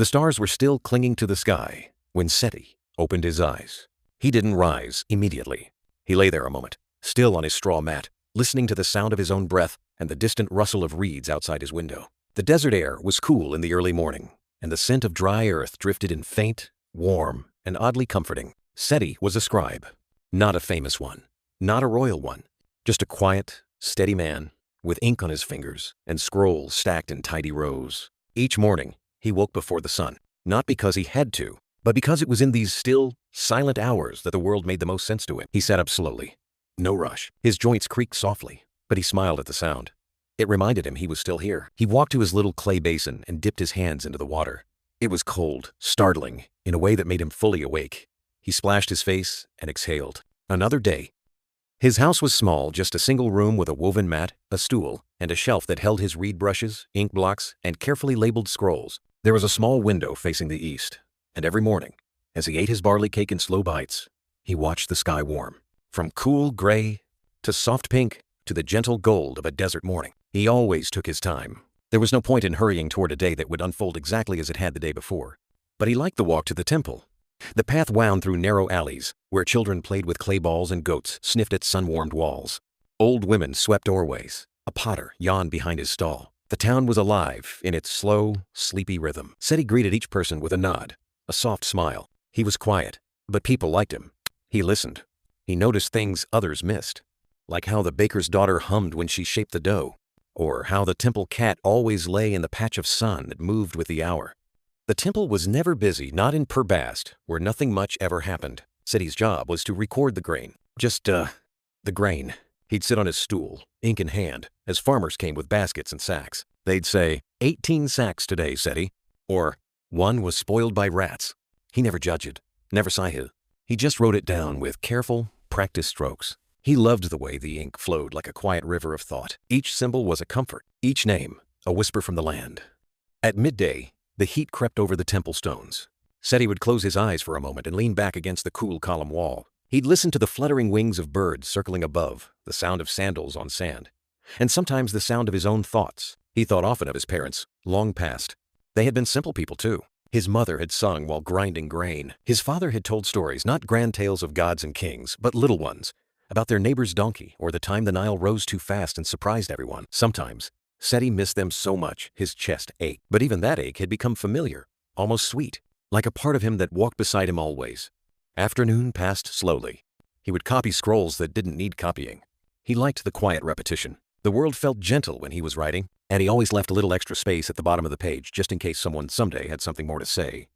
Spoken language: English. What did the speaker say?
The stars were still clinging to the sky when Seti opened his eyes. He didn't rise immediately. He lay there a moment, still on his straw mat, listening to the sound of his own breath and the distant rustle of reeds outside his window. The desert air was cool in the early morning, and the scent of dry earth drifted in faint, warm, and oddly comforting. Seti was a scribe. Not a famous one, not a royal one, just a quiet, steady man with ink on his fingers and scrolls stacked in tidy rows. Each morning, he woke before the sun, not because he had to, but because it was in these still, silent hours that the world made the most sense to him. He sat up slowly. No rush. His joints creaked softly, but he smiled at the sound. It reminded him he was still here. He walked to his little clay basin and dipped his hands into the water. It was cold, startling, in a way that made him fully awake. He splashed his face and exhaled. Another day. His house was small, just a single room with a woven mat, a stool, and a shelf that held his reed brushes, ink blocks, and carefully labeled scrolls. There was a small window facing the east, and every morning, as he ate his barley cake in slow bites, he watched the sky warm. From cool gray to soft pink to the gentle gold of a desert morning. He always took his time. There was no point in hurrying toward a day that would unfold exactly as it had the day before. But he liked the walk to the temple. The path wound through narrow alleys, where children played with clay balls and goats sniffed at sun-warmed walls. Old women swept doorways. A potter yawned behind his stall. The town was alive in its slow, sleepy rhythm. Seti greeted each person with a nod, a soft smile. He was quiet, but people liked him. He listened. He noticed things others missed, like how the baker's daughter hummed when she shaped the dough, or how the temple cat always lay in the patch of sun that moved with the hour. The temple was never busy, not in Purbast, where nothing much ever happened. Seti's job was to record the grain. Just, the grain. He'd sit on his stool, ink in hand, as farmers came with baskets and sacks. They'd say, 18 sacks today, Seti. Or, 1 was spoiled by rats. He never judged, never sahid. He just wrote it down with careful, practiced strokes. He loved the way the ink flowed like a quiet river of thought. Each symbol was a comfort, each name a whisper from the land. At midday, the heat crept over the temple stones. Seti would close his eyes for a moment and lean back against the cool column wall. He'd listen to the fluttering wings of birds circling above, the sound of sandals on sand, and sometimes the sound of his own thoughts. He thought often of his parents, long past. They had been simple people too. His mother had sung while grinding grain. His father had told stories, not grand tales of gods and kings, but little ones, about their neighbor's donkey or the time the Nile rose too fast and surprised everyone. Sometimes, Seti missed them so much his chest ached. But even that ache had become familiar, almost sweet, like a part of him that walked beside him always. Afternoon passed slowly. He would copy scrolls that didn't need copying. He liked the quiet repetition. The world felt gentle when he was writing, and he always left a little extra space at the bottom of the page just in case someone someday had something more to say.